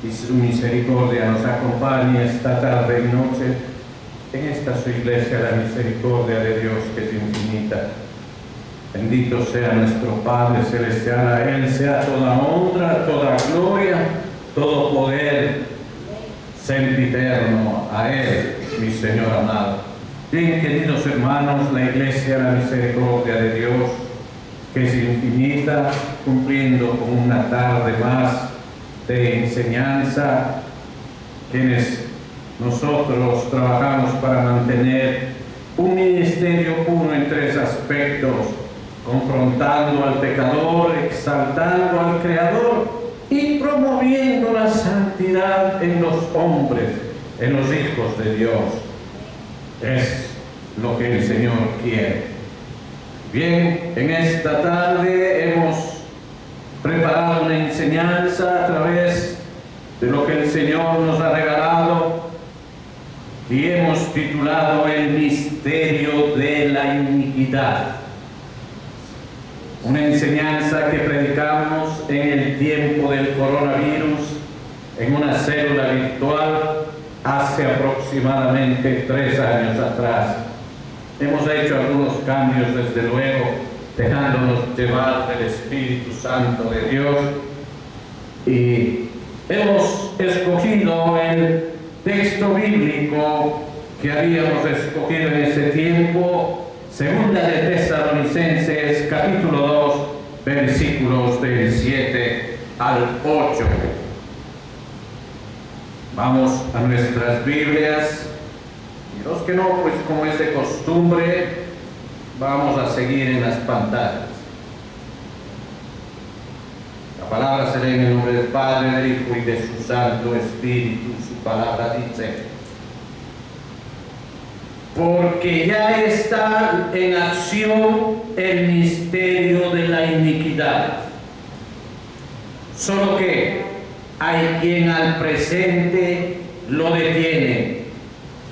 y su misericordia nos acompañe esta tarde y noche en esta su iglesia, la misericordia de Dios que es infinita. Bendito sea nuestro Padre Celestial, a Él sea toda honra, toda gloria, todo poder sempiterno, a Él, mi Señor amado. Bien, queridos hermanos, la iglesia, la misericordia de Dios, que es infinita, cumpliendo con una tarde más de enseñanza, quienes nosotros trabajamos para mantener un ministerio puro en tres aspectos: confrontando al pecador, exaltando al Creador y promoviendo la santidad en los hombres, en los hijos de Dios. Es lo que el Señor quiere. Bien, en esta tarde hemos preparado una enseñanza a través de lo que el Señor nos ha regalado y hemos titulado El misterio de la iniquidad. Una enseñanza que predicamos en el tiempo del coronavirus en una célula virtual hace aproximadamente 3 años atrás. Hemos hecho algunos cambios, desde luego, dejándonos llevar del Espíritu Santo de Dios, y hemos escogido el texto bíblico que habíamos escogido en ese tiempo, Segunda de Tesalonicenses, capítulo 2, versículos del 7 al 8. Vamos a nuestras Biblias, y los que no, pues como es de costumbre, vamos a seguir en las pantallas. La palabra se lee en el nombre del Padre, del Hijo y de su Santo Espíritu. Su palabra dice: porque ya está en acción el misterio de la iniquidad, solo que hay quien al presente lo detiene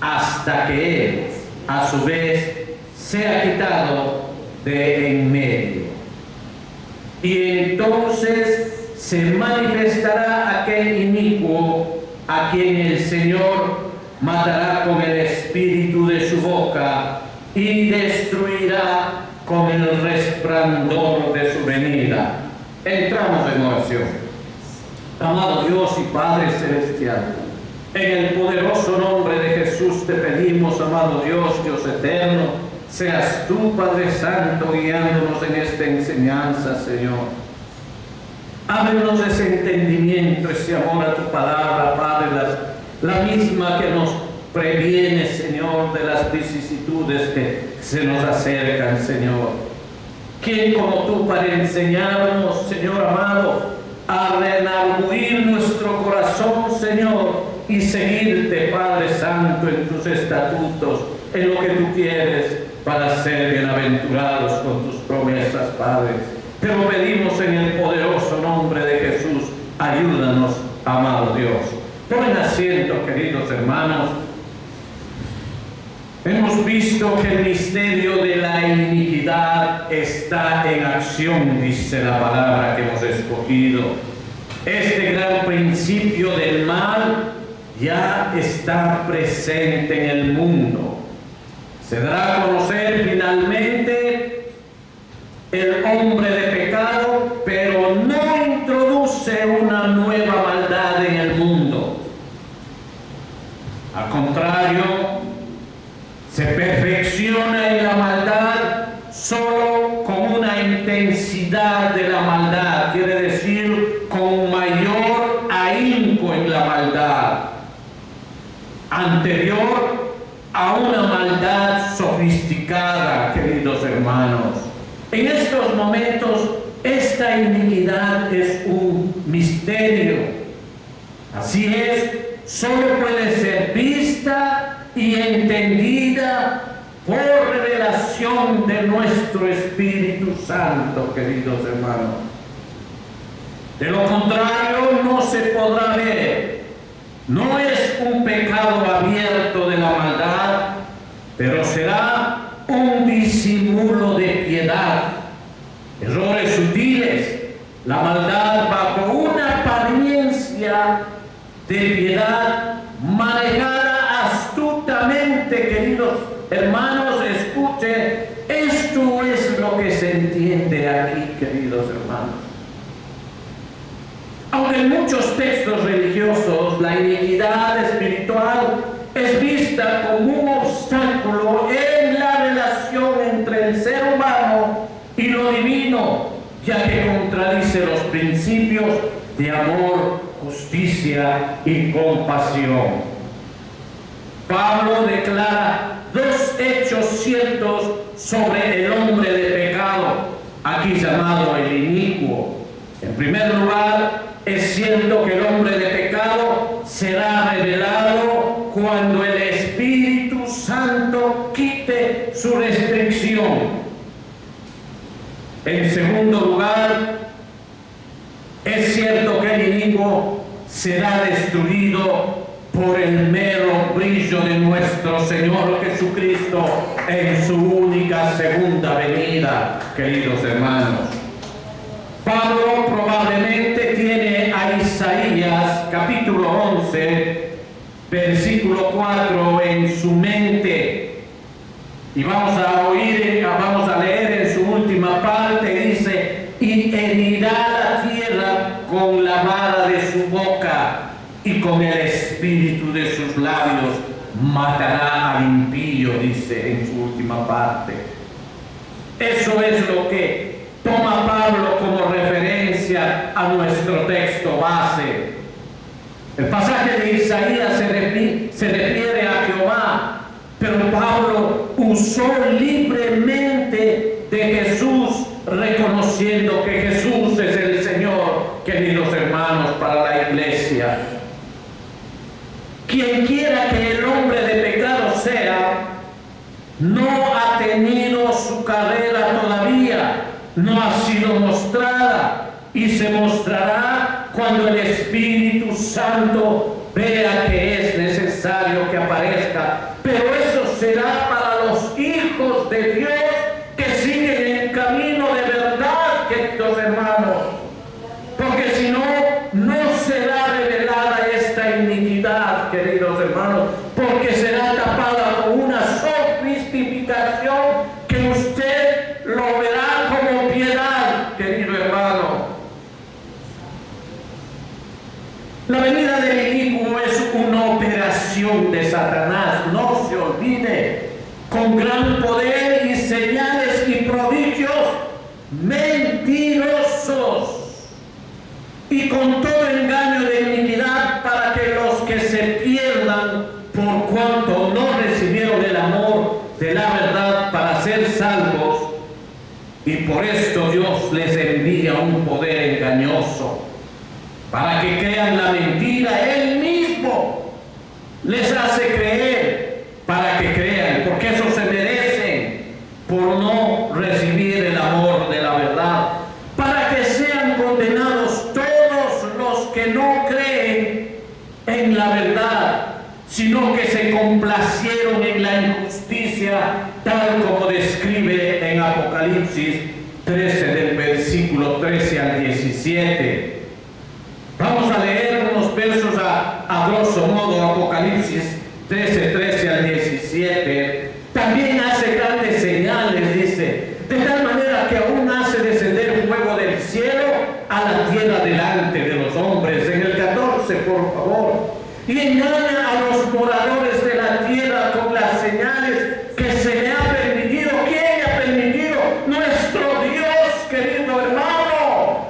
hasta que él, a su vez, sea quitado de en medio. Y entonces se manifestará aquel inicuo a quien el Señor matará con el espíritu de su boca y destruirá con el resplandor de su venida. Entramos en oración. Amado Dios y Padre Celestial, en el poderoso nombre de Jesús te pedimos, amado Dios, Dios eterno, seas tú, Padre Santo, guiándonos en esta enseñanza, Señor. Ábrenos ese entendimiento, ese amor a tu palabra, Padre, la misma que nos previene, Señor, de las vicisitudes que se nos acercan, Señor. ¿Quién como tú para enseñarnos, Señor amado, a redarguir nuestro corazón, Señor, y seguirte, Padre Santo, en tus estatutos, en lo que tú quieres, para ser bienaventurados con tus promesas, Padre? Te lo pedimos en el poderoso nombre de Jesús. Ayúdanos, amado Dios. Tomen asiento, queridos hermanos. Hemos visto que el misterio de la iniquidad está en acción, dice la palabra que hemos escogido. Este gran principio del mal ya está presente en el mundo. Se dará a conocer finalmente el hombre de pecado, pero no introduce una nueva maldad en el mundo. Al contrario, se perfecciona en la maldad solo con una intensidad de la maldad, quiere decir con mayor ahínco en la maldad, anterior a una maldad sofisticada, queridos hermanos. En estos momentos, esta iniquidad es un misterio. Así es, solo puede ser vista y entendida por revelación de nuestro Espíritu Santo, queridos hermanos. De lo contrario, no se podrá ver. No es un pecado abierto de la maldad, pero será un disimulo de piedad, errores sutiles, la maldad bajo una apariencia de piedad, manejada astutamente, queridos hermanos, escuchen, esto es lo que se entiende aquí, queridos hermanos. Aunque en muchos textos religiosos la iniquidad espiritual es vista como un obstáculo en la relación entre el ser humano y lo divino, ya que contradice los principios de amor, justicia y compasión. Pablo declara dos hechos ciertos sobre el hombre de pecado, aquí llamado el inicuo. En primer lugar, es cierto que el hombre de pecado será revelado cuando el Espíritu Santo quite su restricción. En segundo lugar, es cierto que el inicuo será destruido por el mero brillo de nuestro Señor Jesucristo en su única segunda venida, queridos hermanos. Pablo probablemente tiene a Isaías capítulo 11, versículo 4 en su mente. Y vamos a leer en su última parte, dice: y herirá la tierra con la vara de su boca, y con el espíritu de sus labios matará al impío, dice en su última parte. Eso es lo que toma Pablo como referencia a nuestro texto base. El pasaje de Isaías se refiere a Jehová, pero Pablo usó libremente de Jesús, reconociendo que Jesús es el Señor, queridos hermanos, para la iglesia. Quien quiera que el hombre de pecado sea, no ha tenido su carrera todavía, no ha sido mostrada, y se mostrará cuando el Espíritu Santo vea que es necesario que aparezca. Pero eso será para los hijos de Dios que siguen el camino de verdad, queridos hermanos, porque si no, no será revelada esta iniquidad, queridos hermanos, porque será tapada con una sofisticación que usted lo verá como piedad, querido hermano. La venida del inicuo es una operación de Satanás, no se olvide, con gran poder y señales y prodigios mentirosos, y con todo engaño de iniquidad, para que los que se pierdan por cuanto no recibieron el amor de la verdad para ser salvos, y por esto Dios les envía un poder engañoso para que crean la mentira. Él mismo les hace creer para que crean, porque eso se merecen por no recibir el amor de la verdad, para que sean condenados todos los que no creen en la verdad, sino que se complacieron en la injusticia, tal como describe en Apocalipsis 13, del versículo 13 al 17. Vamos a leer unos versos a grosso modo. Apocalipsis 13 al 17. También hace grandes señales, dice, de tal manera que aún hace descender fuego del cielo a la tierra delante de los hombres. En el 14, por favor. Y engaña a los moradores de la tierra con las señales que se le ha permitido. ¿Quién le ha permitido? Nuestro Dios, querido hermano,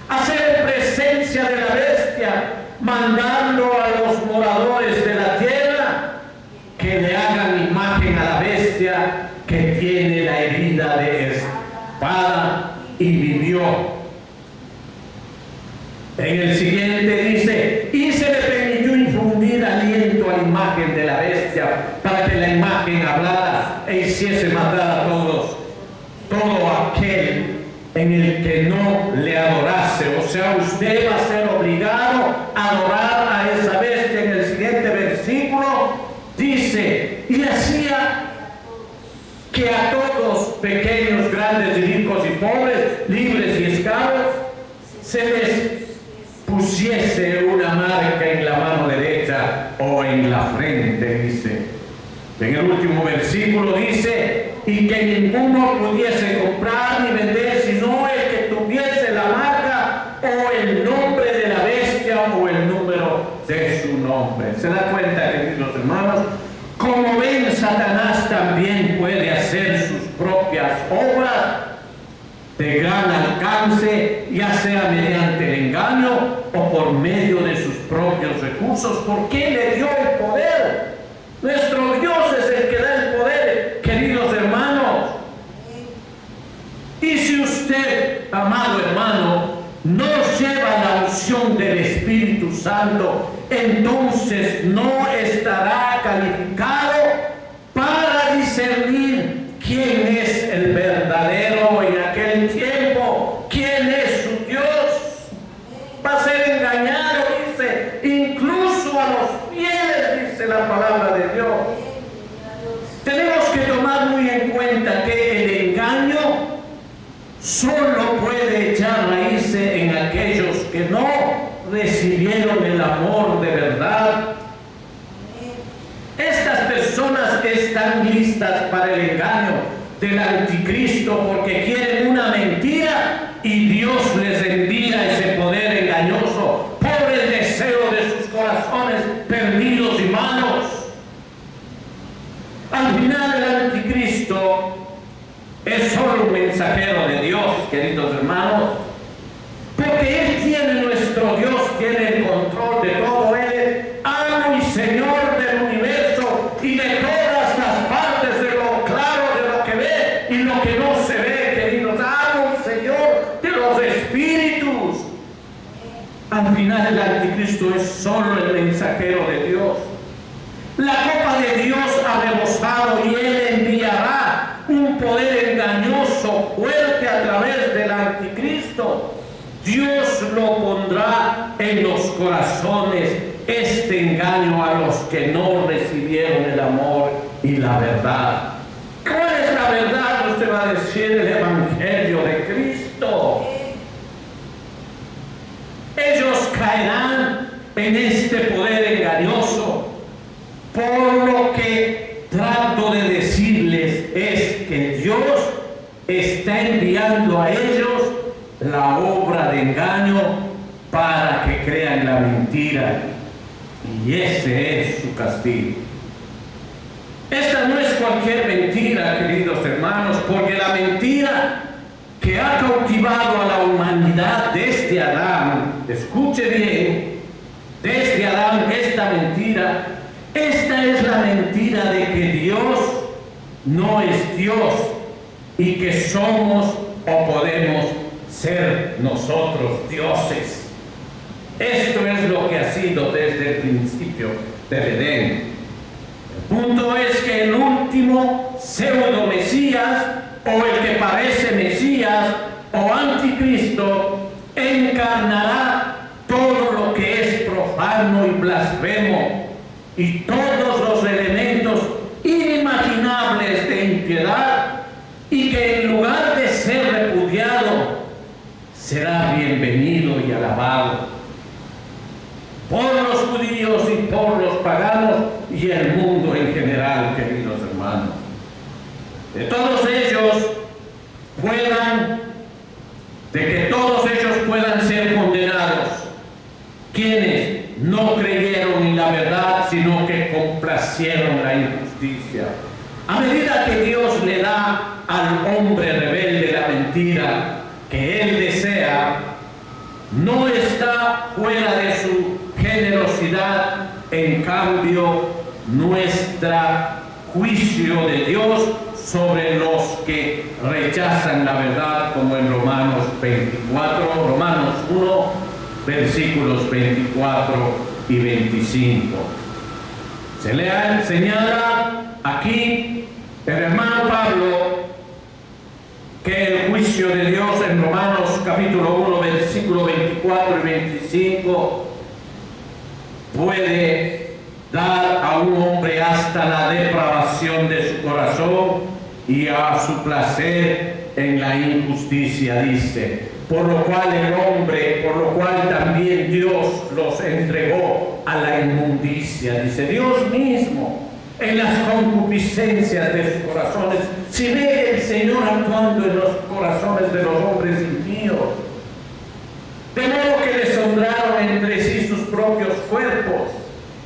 hacer en presencia de la bestia, mandando a los moradores de la tierra que le hagan imagen a la bestia que tiene la herida de espada y vivió. En el siguiente dice: y se le permitió infundir aliento a la imagen de la bestia, para que la imagen hablara e hiciese matar a todo aquel en el que no le adorase. O sea, usted va a ser obligado a adorar a esa bestia. En el siguiente versículo dice: y hacía que a todos, pequeños, grandes, ricos y pobres, libres y esclavos, se les pusiese una marca en En el último versículo dice, y que ninguno pudiese comprar ni vender, sino el que tuviese la marca o el nombre de la bestia o el número de su nombre. ¿Se da cuenta, queridos hermanos? Como ven, Satanás también puede hacer sus propias obras de gran alcance, ya sea mediante el engaño o por medio de sus propios recursos. ¿Por qué le dio el poder? Nuestro Dios es el que da el poder, queridos hermanos. Y si usted, amado hermano, no lleva la unción del Espíritu Santo, entonces no estará calificado para discernir quién es el verdadero en aquel tiempo, quién es su Dios. Va a ser engañado, dice, incluso a los fieles, dice la palabra de Dios. Tenemos que tomar muy en cuenta que el engaño solo puede echar raíces en aquellos que no recibieron el amor de verdad. Estas personas están listas para el engaño del anticristo porque quieren una mentira y Dios les envía ese poder engañoso por el deseo de sus corazones perdidos y malos. Al final el anticristo es solo un mensajero de Dios, queridos hermanos, porque Él tiene, nuestro Dios tiene el control de todo. Él es amo y Señor del universo y de todas las partes, de lo claro, de lo que ve y lo que no se ve, queridos. Amo y Señor de los espíritus. Al final el anticristo es solo el mensajero de Dios. La copa de Dios ha rebosado y Él enviará un poder engañoso fuerte a través del anticristo. Dios lo pondrá en los corazones, este engaño a los que no recibieron el amor y la verdad. ¿Cuál es la verdad? Usted va a decir el Evangelio de Cristo. Ellos caerán en este poder engañoso. Por lo que trato de decirles es que Dios está enviando a ellos la obra de engaño para que crean la mentira, y ese es su castigo. Esta no es cualquier mentira, queridos hermanos, porque la mentira que ha cautivado a la humanidad desde Adán, escuche bien, desde Adán, esta mentira, esta es la mentira de que Dios no es Dios y que somos o podemos ser nosotros dioses. Esto es lo que ha sido desde el principio del Edén. El punto es que el último pseudo Mesías, o el que parece Mesías o anticristo, encarnará todo lo que es profano y blasfemo y todos los elementos inimaginables de impiedad, y que en lugar de ser repudiado será bienvenido y alabado por los judíos y por los paganos y el mundo en general, queridos hermanos. De todos ellos puedan ser condenados quienes no creyeron en la verdad, sino que complacieron la injusticia. A medida que Dios le da al hombre rebelde la mentira que él desea, no está fuera de su generosidad. En cambio, nuestro juicio de Dios sobre los que rechazan la verdad, como en Romanos 1, versículos 24 y 25. Se le señala aquí el hermano Pablo que el juicio de Dios en Romanos capítulo 1, versículo 24 y 25 puede dar a un hombre hasta la depravación de su corazón y a su placer en la injusticia, dice, por lo cual también Dios los entregó a la inmundicia, dice Dios mismo, en las concupiscencias de sus corazones. Si ve el Señor actuando en los corazones de los hombres impíos, de modo que deshonraron entre sí sus propios cuerpos.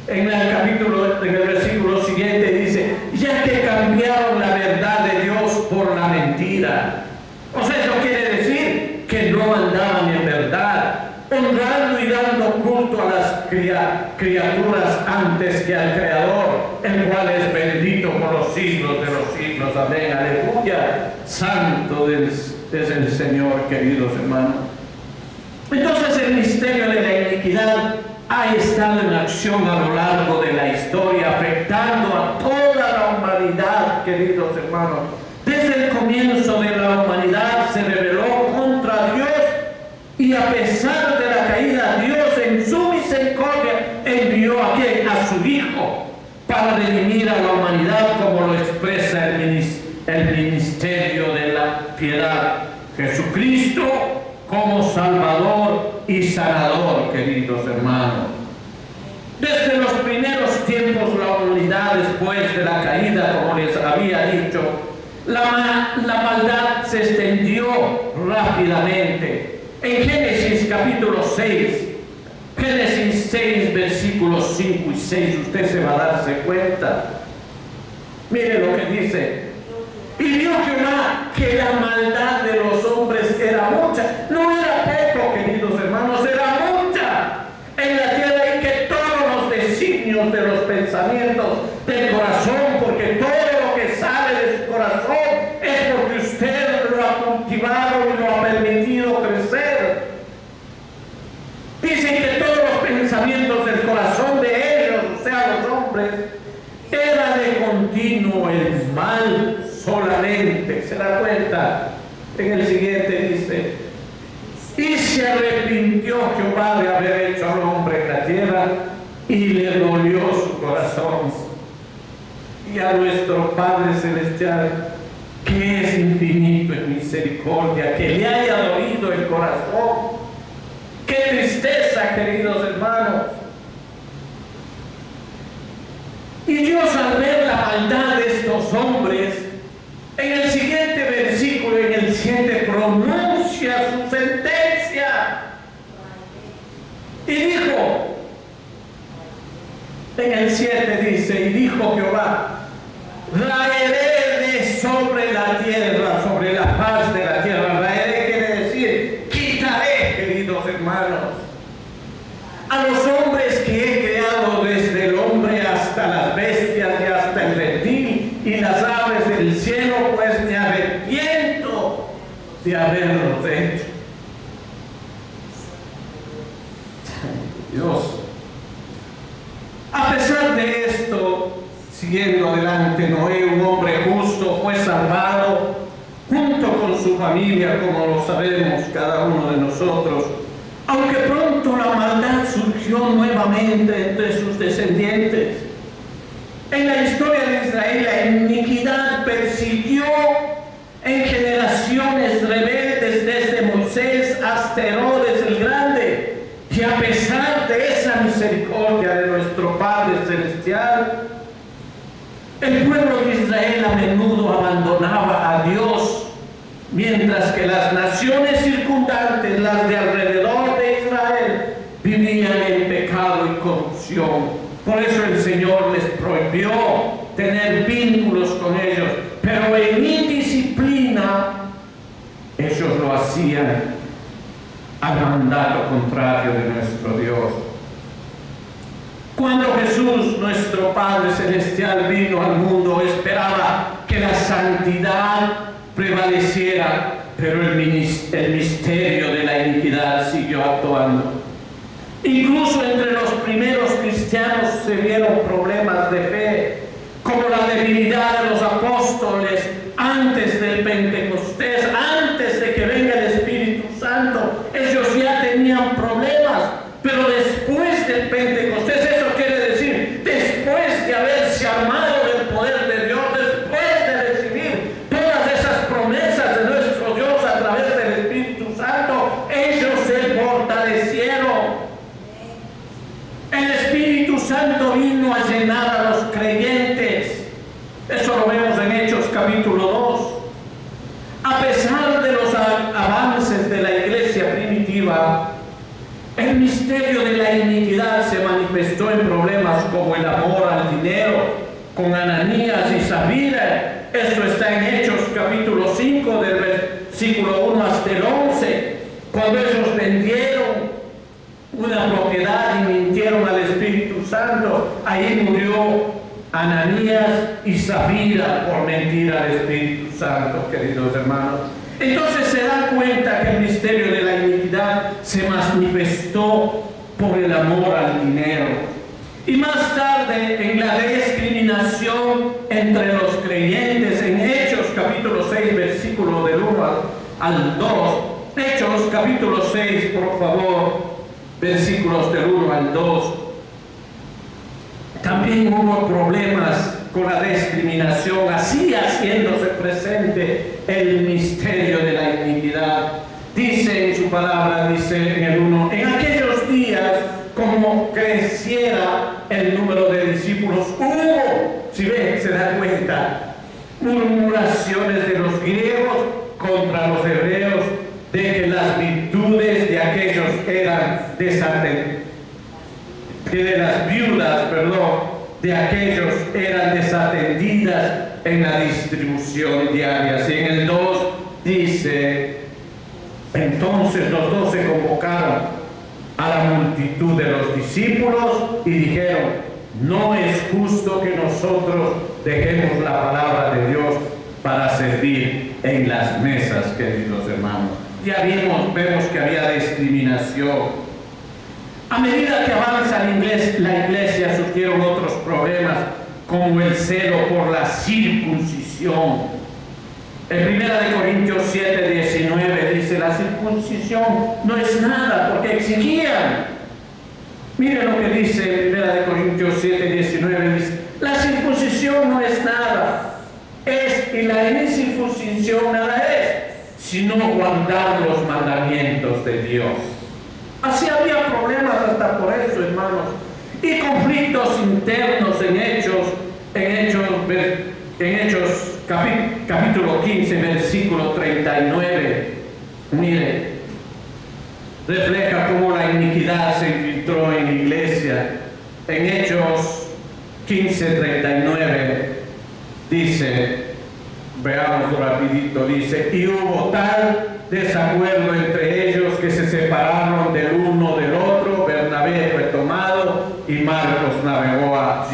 En el versículo siguiente dice, ya que cambiaron la verdad de Dios por la mentira. O sea, eso quiere decir que no andaban en verdad, honrando y dando culto a las criaturas antes que al Creador, el cual es bendito por los siglos de los siglos. Amén, aleluya. Santo es el Señor, queridos hermanos. Entonces el misterio de la iniquidad ha estado en acción a lo largo de la historia, afectando a toda la humanidad, queridos hermanos. Desde el comienzo de la humanidad se rebeló contra Dios, y a pesar de la caída, Dios en su misericordia envió a su Hijo para redimir a la humanidad, como lo expresa el ministerio de la piedad. Jesucristo como Salvador y Sanador, queridos hermanos. Desde los primeros tiempos, la humanidad, después de la caída, como les había dicho, la maldad se extendió rápidamente. En Génesis capítulo 6, Génesis 6, versículos 5 y 6, usted se va a darse cuenta. Mire lo que dice. Y vio Jehová que la maldad de los hombres era mucha. No era poco, queridos hermanos, era mucha en la tierra, y que todos los designios de los pensamientos del corazón, porque todo lo que sale de su corazón es porque usted lo ha cultivado y lo ha permitido crecer. Dicen que todos los pensamientos del corazón de ellos, o sea, los hombres, era de continuo el mal solamente. ¿Se da cuenta? En el siguiente dice, y se arrepintió Jehová de haber hecho al hombre en la tierra, y le dolió su corazón. Y a nuestro Padre Celestial, que es infinito en misericordia, que le haya dolido el corazón. ¡Qué tristeza, queridos hermanos! Y Dios, al ver la maldad de estos hombres, en el siguiente versículo, en el 7, pronuncia su sentencia. Y dijo, en el 7 dice, y dijo Jehová, raeré de sobre la tierra, sobre la faz de la tierra. Raeré quiere decir, quitaré, queridos hermanos, a los hombres que he creado, desde el hombre hasta las bestias y hasta el reptil y las aves del cielo, pues me arrepiento de haberlos hecho. Dios. A pesar de esto, siguiendo adelante, Noé, un hombre justo, fue salvado junto con su familia, como lo sabemos cada uno de nosotros. Aunque pronto la maldad surgió nuevamente entre sus descendientes. En la historia de Israel, la iniquidad persiguió en generaciones rebeldes, desde Moisés hasta Herodes el Grande. Y a pesar de esa misericordia de nuestro Padre Celestial, el pueblo de Israel a menudo abandonaba a Dios, mientras que las naciones circundantes, las de alrededor de Israel, vivían en pecado y corrupción. Por eso el Señor les prohibió tener vínculos con ellos, pero en indisciplina ellos lo hacían al mandato contrario de nuestro Dios. Cuando Jesús, nuestro Padre Celestial, vino al mundo, esperaba que la santidad prevaleciera, pero el misterio de la iniquidad siguió actuando. Incluso entre los primeros cristianos se vieron problemas de fe, como la debilidad de los apóstoles antes del Pentecostés, antes de que venga el Espíritu Santo. Ellos ya tenían problemas, pero después del Pentecostés, eso quiere decir, después de haberse armado del poder de Dios, después de recibir todas esas promesas de nuestro Dios a través del Espíritu Santo, ellos se fortalecieron. El Espíritu Santo vino a llenar a los creyentes como el amor al dinero, con Ananías y Zafira. Esto está en Hechos capítulo 5, del versículo 1 hasta el 11, cuando ellos vendieron una propiedad y mintieron al Espíritu Santo. Ahí murió Ananías y Zafira por mentir al Espíritu Santo, queridos hermanos. Entonces se da cuenta que el misterio de la iniquidad se manifestó por el amor al dinero. Y más tarde, en la discriminación entre los creyentes, en Hechos capítulo 6, versículo del 1 al 2, Hechos capítulo 6, por favor, versículos del 1 al 2, también hubo problemas con la discriminación, así haciéndose presente el misterio de la iniquidad. Dice en su palabra, dice en el 1, en aquellos días, como creciera el número de discípulos, hubo, si ve, se da cuenta, murmuraciones de los griegos contra los hebreos, de que las virtudes de aquellos eran desatendidas, de las viudas, de aquellos eran desatendidas en la distribución diaria. Así en el 2 dice, entonces los 12 convocaron a la multitud de los discípulos y dijeron, no es justo que nosotros dejemos la palabra de Dios para servir en las mesas, queridos hermanos. Ya vemos que había discriminación. A medida que avanza la iglesia surgieron otros problemas, como el celo por la circuncisión. En 1 Corintios 7, 19 dice, la circuncisión no es nada, porque exigían. Miren lo que dice en 1 Corintios 7, 19, dice, la circuncisión no es nada, y la incircuncisión nada es, sino guardar los mandamientos de Dios. Así había problemas hasta por eso, hermanos, y conflictos internos en Hechos capítulo 15, versículo 39. Mire, refleja cómo la iniquidad se infiltró en la iglesia. En Hechos 15, 39 dice, veamos rapidito, dice, y hubo tal desacuerdo entre ellos que se separaron del uno del otro. Bernabé fue tomado y Marcos navegó a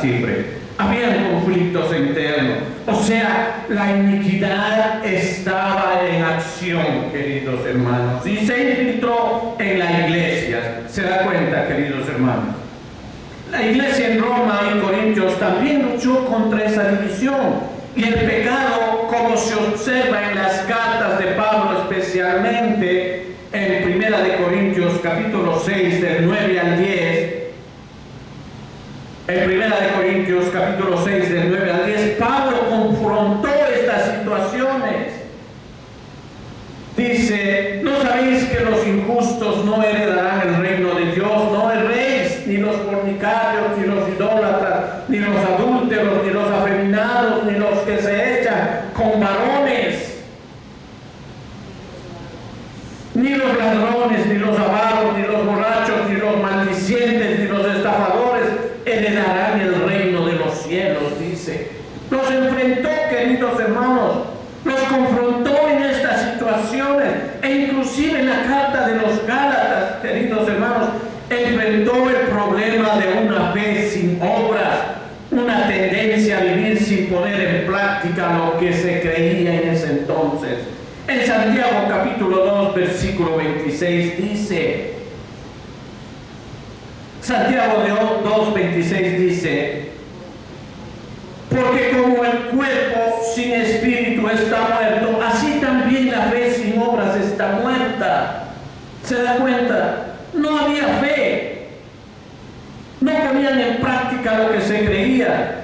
Chipre. Habían conflictos internos, o sea, la iniquidad estaba en acción, queridos hermanos, y se infiltró en la iglesia. ¿Se da cuenta, queridos hermanos? La iglesia en Roma y Corintios también luchó contra esa división. Y el pecado, como se observa en las cartas de Pablo, especialmente en 1 Corintios capítulo 6, del 9 al 10, en 1 Corintios capítulo 6, del 9 al 10, Pablo confrontó estas situaciones. Dice, ¿no sabéis que los injustos no heredarán el reino de Dios? No erréis, ni los fornicarios, ni los idólatras, ni los adúlteros, ni los afeminados, ni los que se echan con varones, ni los ladrones, ni los avaros, ni los borrachos, ni los maldicientes, ni los estafadores heredarán el reino de los cielos, dice. Los enfrentó, queridos hermanos, los confrontó en estas situaciones, e inclusive en la carta de los Gálatas, queridos hermanos, enfrentó el problema de una fe sin obras, una tendencia a vivir sin poner en práctica lo que se creía en ese entonces. En Santiago capítulo 2, versículo 26 dice, Santiago 2, 26 dice, porque como el cuerpo sin espíritu está muerto, así también la fe sin obras está muerta. ¿Se da cuenta? No había fe. No ponían en práctica lo que se creía.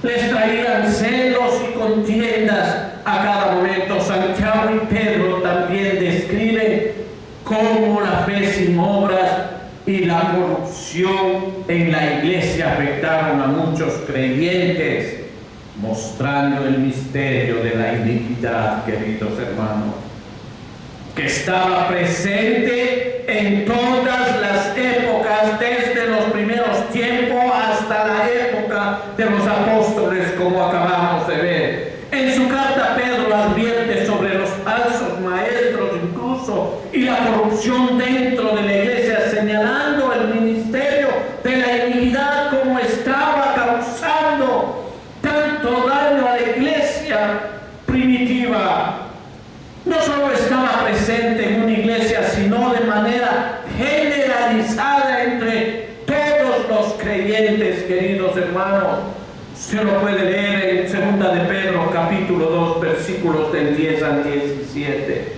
Les traían celos y contiendas a cada momento. Santiago y Pedro también describen cómo la fe sin obras y la corrupción en la iglesia afectaron a muchos creyentes, mostrando el misterio de la iniquidad, queridos hermanos, que estaba presente en todas las épocas, desde los primeros tiempos generalizada entre todos los creyentes, queridos hermanos. Se lo puede leer en 2 de Pedro, capítulo 2, versículos del 10 al 17.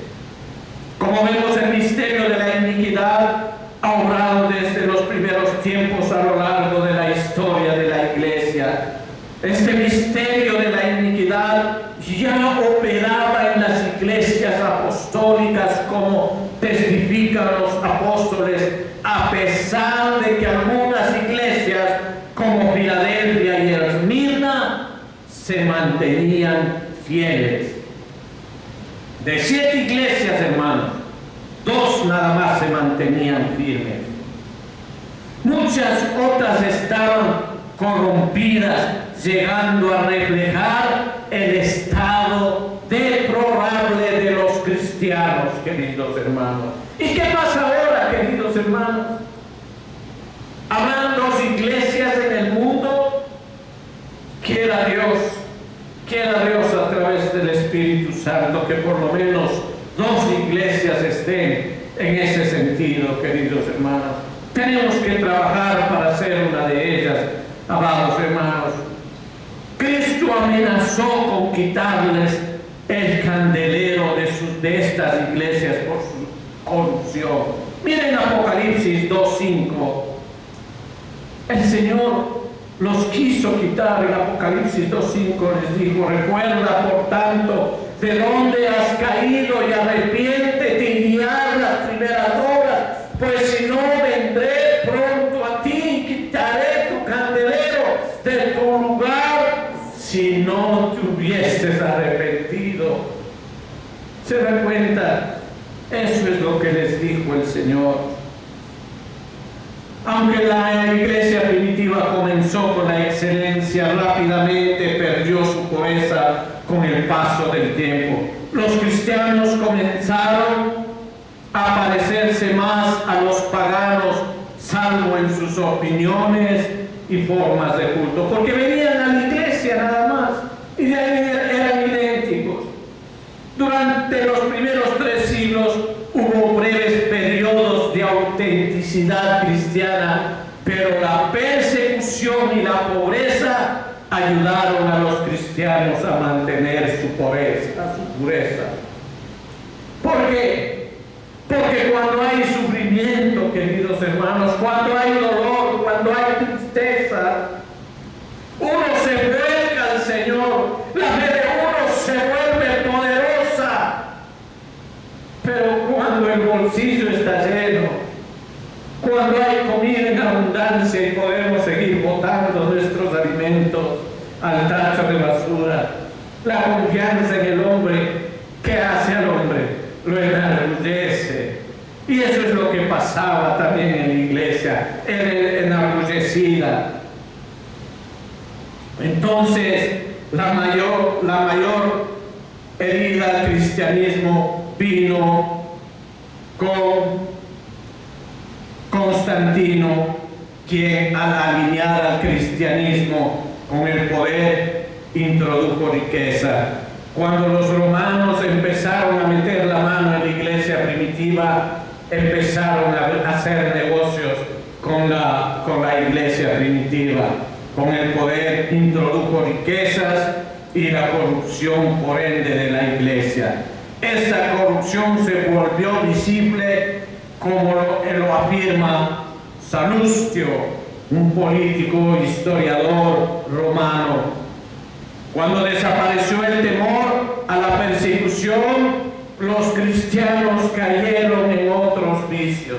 Como vemos, el misterio de la iniquidad ha obrado desde los primeros tiempos a lo largo de la historia de la Iglesia. Este misterio de la iniquidad ya operaba en las iglesias apostólicas, como testifican los apóstoles, a pesar de que algunas iglesias como Filadelfia y Esmirna se mantenían fieles. De 7 iglesias, hermanos, 2 nada más se mantenían firmes. Muchas otras estaban corrompidas, llegando a reflejar el estado deplorable de los cristianos, queridos hermanos. ¿Y qué pasa ahora, queridos hermanos? ¿Habrán 2 iglesias en el mundo? Quiera Dios a través del Espíritu Santo que por lo menos 2 iglesias estén en ese sentido, queridos hermanos. Tenemos que trabajar para ser una de ellas, amados hermanos. Cristo amenazó con quitarles el candelero de estas iglesias por su corrupción. Miren Apocalipsis 2:5. El Señor los quiso quitar. En Apocalipsis 2:5 les dijo: recuerda, por tanto, de dónde has caído y arrepiéntete y haz las primeras obras, pues si no, vendré pronto a ti y quitaré tu candelero de tu lugar si no te hubieses arrepentido. ¿Se dan cuenta? Eso es lo que les dijo el Señor. Aunque la iglesia primitiva comenzó con la excelencia, rápidamente perdió su pureza con el paso del tiempo. Los cristianos comenzaron a parecerse más a los paganos, salvo en sus opiniones y formas de culto, porque venían a la iglesia nada más y de ahí eran idénticos. Durante los primeros 3 siglos hubo breves periodos de autenticidad cristiana, pero la persecución y la pobreza ayudaron a los cristianos a mantener su pureza. ¿Por qué? Porque cuando hay sufrimiento, queridos hermanos, cuando hay dolor, cuando hay tristeza, uno se vuelca al Señor, la fe de uno se vuelve poderosa. Pero cuando el bolsillo está lleno, cuando hay comida en abundancia y podemos seguir botando nuestros alimentos al tacho de basura, la confianza en el hombre, ¿qué hace al hombre? Lo enorgullece. Y eso es lo que pasaba también en la iglesia, era enorgullecida. Entonces, la mayor herida al cristianismo vino con Constantino, quien al alinear al cristianismo con el poder introdujo riqueza. Cuando los romanos empezaron a meter la mano en la iglesia primitiva, empezaron a hacer negocios con la iglesia primitiva. Con el poder introdujo riquezas y la corrupción, por ende, de la iglesia. Esta corrupción se volvió visible, como lo afirma Salustio, un político historiador romano. Cuando desapareció el temor a la persecución, los cristianos cayeron en otros vicios.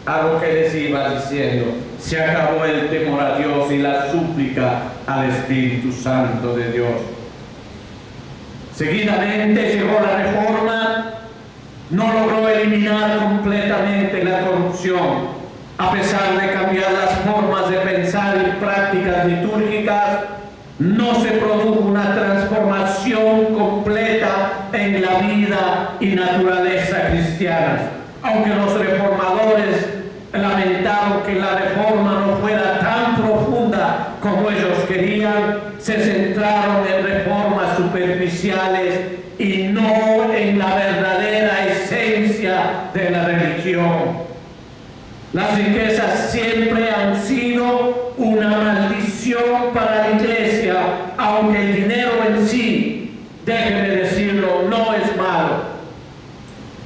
A lo que les iba diciendo, se acabó el temor a Dios y la súplica al Espíritu Santo de Dios. Seguidamente llegó la Reforma, no logró eliminar completamente la corrupción, a pesar de cambiar las formas de pensar y prácticas litúrgicas. No se produjo una transformación completa en la vida y naturaleza cristianas. Aunque los reformadores lamentaron que la reforma no fuera tan profunda como ellos querían, se centraron en reformas superficiales y no en la verdadera esencia de la religión. Las riquezas siempre han sido una maldición para la iglesia, aunque el dinero en sí, déjenme decirlo, no es malo.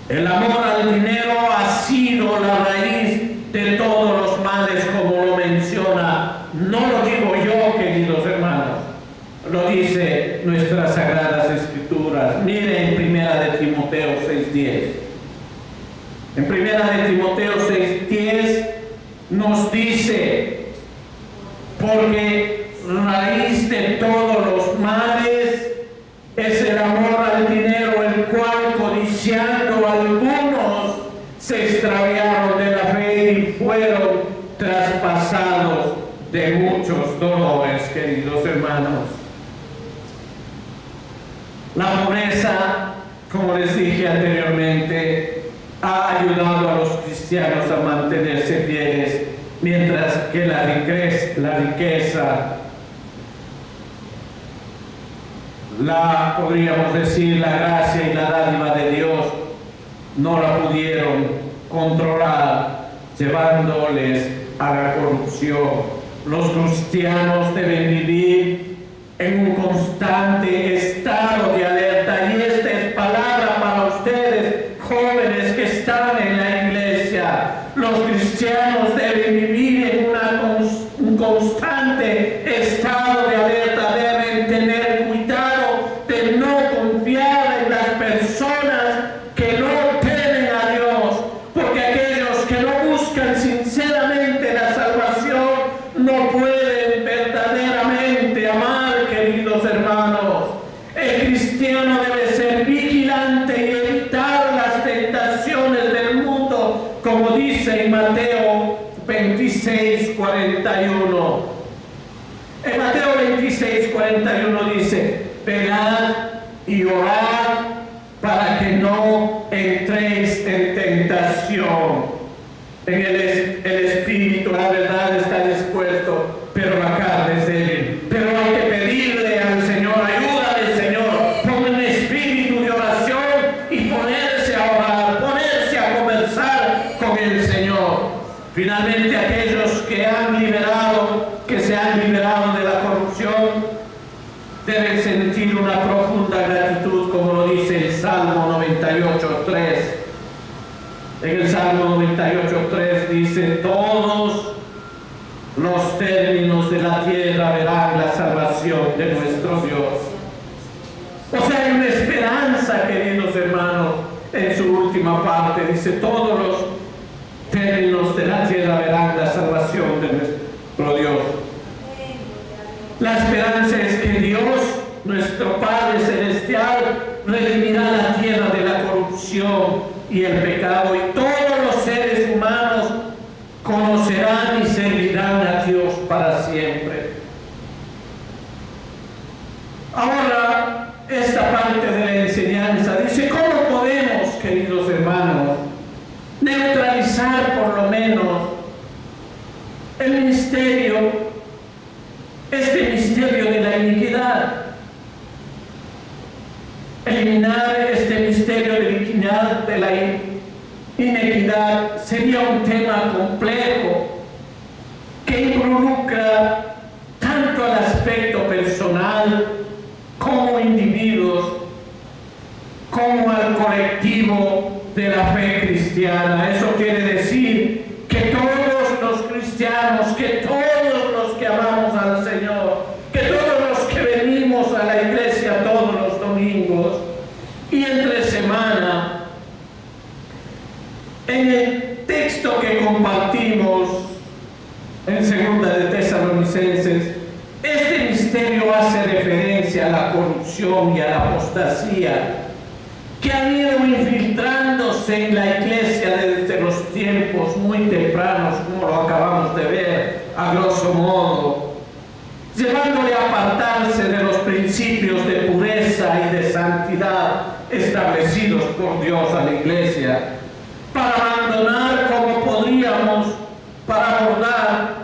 El amor al dinero ha sido la raíz de todos los males, como lo menciona. No lo digo yo, queridos hermanos, lo dice nuestras Sagradas Escrituras. Miren en Primera de Timoteo 6:10. En Primera de Timoteo 6:10 nos dice: porque raíz de todos los males es el amor al dinero, el cual, codiciando algunos, se extraviaron de la fe y fueron traspasados de muchos dolores, queridos hermanos. La pobreza, como les dije anteriormente, ha ayudado a los cristianos a mantenerse fieles, mientras que la riqueza, podríamos decir, la gracia y la dádiva de Dios, no la pudieron controlar, llevándoles a la corrupción. Los cristianos deben vivir en un constante estado de alerta, y esta es palabra para ustedes, jóvenes que están en la iglesia. Los cristianos deben vivir en un constante estado de alerta, deben tener cuidado de no confiar en las personas que no temen a Dios, porque aquellos que no buscan sinceramente la salvación no pueden verdaderamente amar, queridos hermanos. El cristiano debe ser vigilante y evitar las tentaciones del mundo, como dice en Mateo 26:41. En Mateo 26:41 dice: velad y orad para que no entréis en tentación. En el espíritu, la verdad, está dispuesto, pero la carne es débil. Pero hay que pedirle al Señor ayuda del Señor, con un espíritu de oración, y ponerse a orar, ponerse a conversar con el Señor. Finalmente, aquellos que se han liberado de la corrupción, deben sentir una profunda gratitud, como lo dice el Salmo 98:3. En el Salmo 98:3 dice: todos los términos de la tierra verán la salvación de nuestro Dios. O sea, hay una esperanza, queridos hermanos, en su última parte. Dice: todos los términos de la tierra verán la salvación de nuestro Dios. La esperanza es que Dios, nuestro Padre Celestial, redimirá la tierra de la corrupción y el pecado, y todos los seres humanos conocerán y servirán a Dios para siempre. Ahora, esta parte de la enseñanza dice: ¿cómo podemos, queridos hermanos, neutralizar por lo menos el misterio, este misterio de la iniquidad? Eliminar este misterio de la inequidad sería un tema complejo que involucra tanto al aspecto personal como individuos, como al colectivo de la fe cristiana. Eso quiere decir que todos los cristianos, que todos los que amamos al Señor, que todos los que venimos a la iglesia todos los domingos y entre semana, en el texto que compartimos en Segunda de Tesalonicenses, este misterio hace referencia a la corrupción y a la apostasía que han ido infiltrándose en la iglesia desde los tiempos muy tempranos, como lo acabamos de ver a grosso modo, llevándole a apartarse de los principios de pureza y de santidad establecidos por Dios a la iglesia, para abandonar para abordar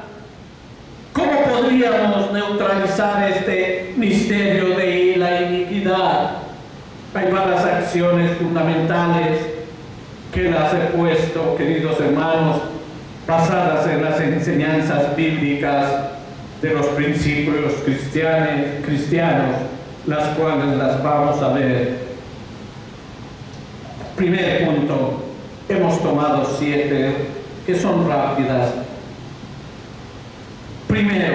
cómo podríamos neutralizar este misterio de la iniquidad. Hay varias acciones fundamentales que las he puesto, queridos hermanos, basadas en las enseñanzas bíblicas de los principios cristianos, las cuales las vamos a ver. Primer punto, hemos tomado 7 que son rápidas. Primero,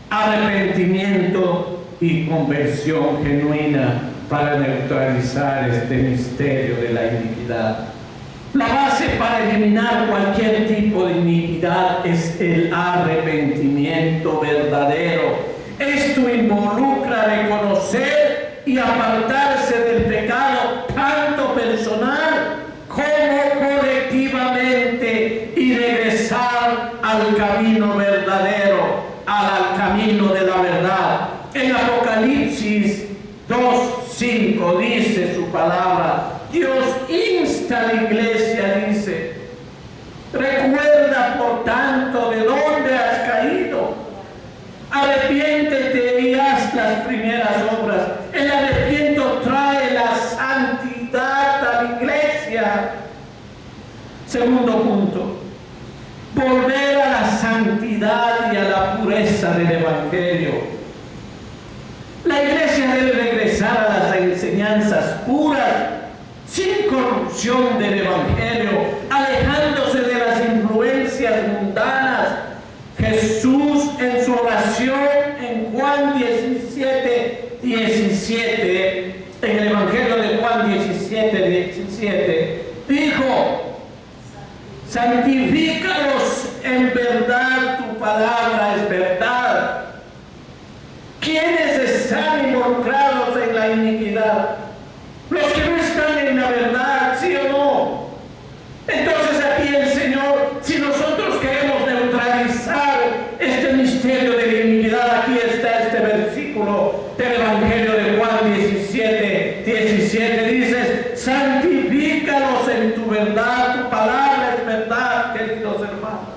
arrepentimiento y conversión genuina para neutralizar este misterio de la iniquidad. La base para eliminar cualquier tipo de iniquidad es el arrepentimiento verdadero. Esto involucra reconocer y apartarse del pecado, tanto personal como colectivamente, y regresar al camino verdadero, al camino de la verdad. En Apocalipsis 2:5 dice su palabra, Dios insta a la iglesia, dice: recuerda por tanto de dónde has caído, arrepiéntete y haz las primeras obras. El arrepiento trae la santidad a la iglesia. Segundo punto, volver a la santidad y a la pureza del Evangelio. La iglesia debe regresar a las enseñanzas puras, sin corrupción del Evangelio, alejándose de las influencias mundanas. Jesús, en su oración en Juan 17:17, en el Evangelio de Juan 17:17, dijo: santifícalos en verdad, tu palabra es verdad. ¿Quiénes están involucrados en la iniquidad? Los que no están en la verdad, ¿sí o no? Entonces aquí el Señor, si nosotros queremos neutralizar este misterio de la iniquidad, aquí está este versículo del Evangelio de Juan 17:17, dice: santifícalos en tu verdad, tu palabra es verdad, queridos hermanos.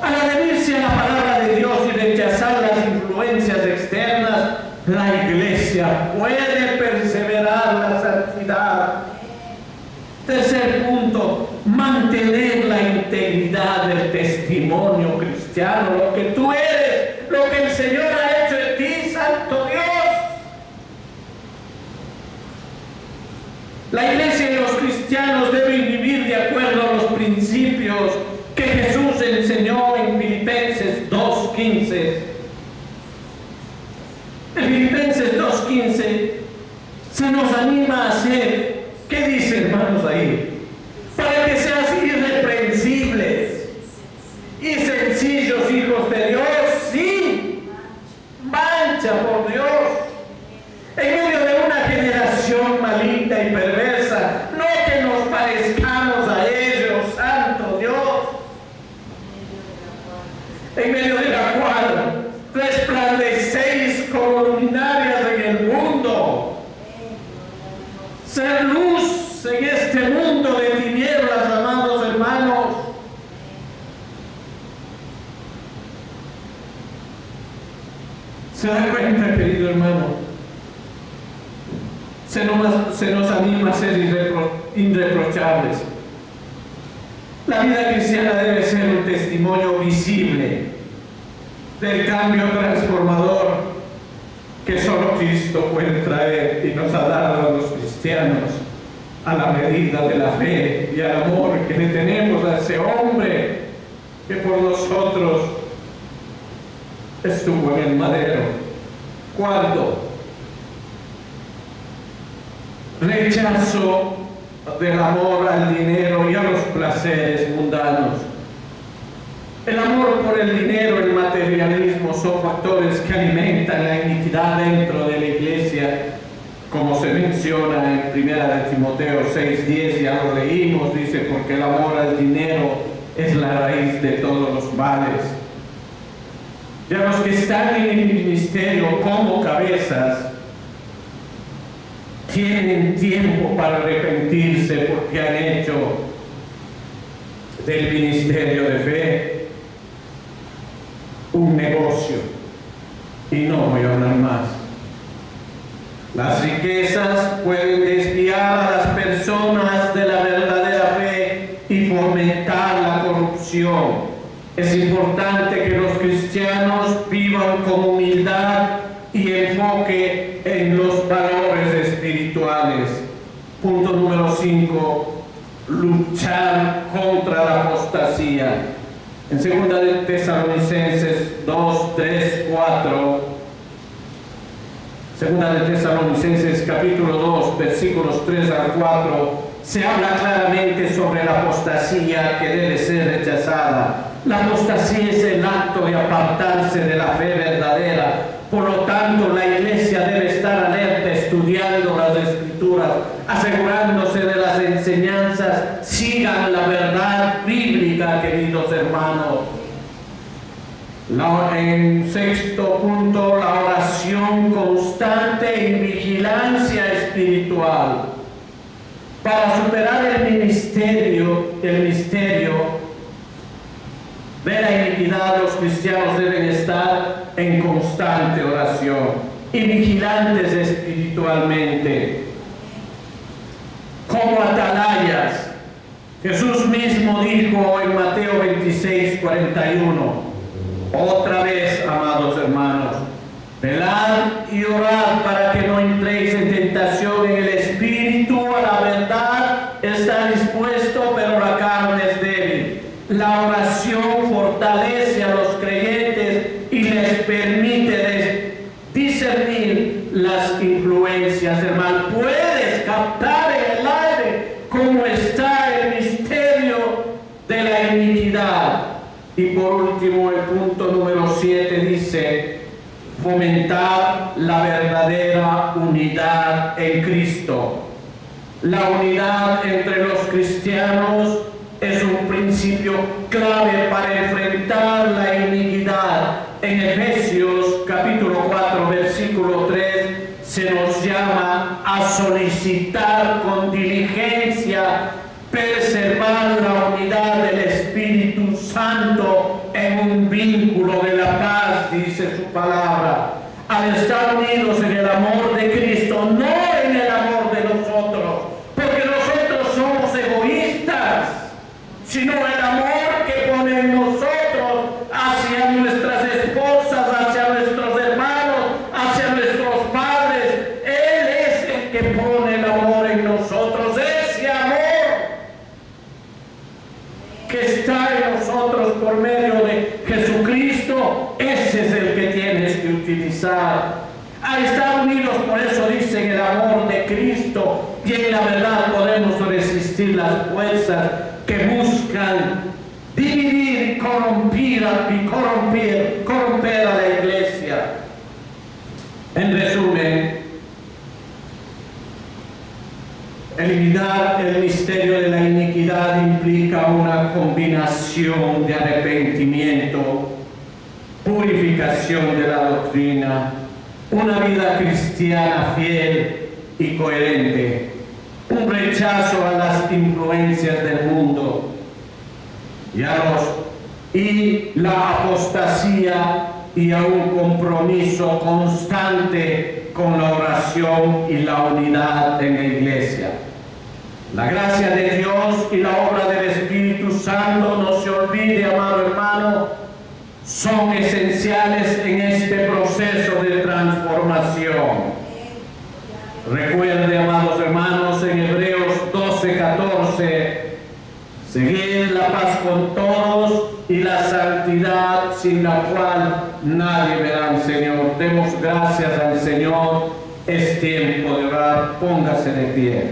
Al adherirse a la palabra de Dios y rechazar las influencias externas, la iglesia puede perseverar la santidad. Tercer punto, mantener la integridad del testimonio cristiano, lo que tú eres, lo que el Señor ha hecho en ti, santo Dios. La iglesia y los cristianos deben vivir de acuerdo a los principios que Jesús enseñó en Filipenses 2:15. En Filipenses 2:15 se nos anima a hacer, ¿qué dice, hermanos, ahí? Para que seas irreprensibles y sencillos hijos de Dios, sin mancha, por Dios, en medio de una generación maligna y perversa, no que nos parezcamos a ellos, santo Dios, en medio de la cual resplandecéis como luminarias en el mundo. Ser luz en este mundo de tinieblas, amados hermanos. ¿Se da cuenta, querido hermano? Se nos anima a ser irreprochables. La vida cristiana debe ser un testimonio visible del cambio transformador que solo Cristo puede traer y nos ha dado a los cristianos, a la medida de la fe y al amor que le tenemos a ese hombre que por nosotros estuvo en el madero. Cuarto, rechazo del amor al dinero y a los placeres mundanos. El amor por el dinero, el materialismo son factores que alimentan la iniquidad dentro de la iglesia, como se menciona en 1 de Timoteo 6:10, ya lo leímos, dice: porque el amor al dinero es la raíz de todos los males. Ya los que están en el ministerio como cabezas tienen tiempo para arrepentirse porque han hecho del ministerio de fe un negocio. Y no voy a hablar más. Las riquezas pueden desviar a las personas de la verdadera fe y fomentar corrupción. Es importante que los cristianos vivan con humildad y enfoque en los valores espirituales. Punto número 5, luchar contra la apostasía. En 2 de Tesalonicenses 2, 3, 4, 2 de Tesalonicenses capítulo 2, versículos 3 al 4, se habla claramente sobre la apostasía que debe ser rechazada. La apostasía es el acto de apartarse de la fe verdadera. Por lo tanto, la iglesia debe estar alerta, estudiando las Escrituras, asegurándose de las enseñanzas. Sigan la verdad bíblica, queridos hermanos. En sexto punto, la oración constante y vigilancia espiritual. Para superar el misterio de la iniquidad, los cristianos deben estar en constante oración y vigilantes espiritualmente. Como atalayas, Jesús mismo dijo en Mateo 26, 41, otra vez, amados hermanos, velad y orad para que no entréis en tentación. En el espíritu a la verdad está dispuesto, pero la carne es débil. La oración fortalece a los creyentes y les permite discernir las influencias, hermano. Puedes captar en el aire cómo está el misterio de la iniquidad. Y por último, el punto número 7 dice: fomentar la verdadera unidad en Cristo. La unidad entre los cristianos es un principio clave para enfrentar la iniquidad. En Efesios capítulo 4, versículo 3, se nos llama a solicitar con diligencia preservar la unidad del Espíritu Santo en un vínculo de la paz, dice su palabra. Al estar unidos en el amor de Cristo, no en el amor de nosotros, porque nosotros somos egoístas, sino el amor que pone en nosotros hacia nuestras esposas, hacia nuestros hermanos, hacia nuestros padres. Él es el que pone el amor en nosotros, ese amor que está en nosotros por medio de Jesucristo. Ese es el que tienes que utilizar. Al estar unidos, por eso dicen, el amor de Cristo, y en la verdad podemos resistir las fuerzas que buscan dividir y corromper a la iglesia. En resumen, eliminar el misterio de la iniquidad implica una combinación de arrepentimiento, purificación de la doctrina, una vida cristiana fiel y coherente, un rechazo a las influencias del mundo y la apostasía, y a un compromiso constante con la oración y la unidad en la iglesia. La gracia de Dios y la obra del Espíritu Santo, no se olvide, amado hermano, son esenciales en este proceso de transformación. Recuerde, amados hermanos, en Hebreos 12:14, seguid la paz con todos y la santidad, sin la cual nadie verá al Señor. Demos gracias al Señor. Es tiempo de orar. Póngase de pie.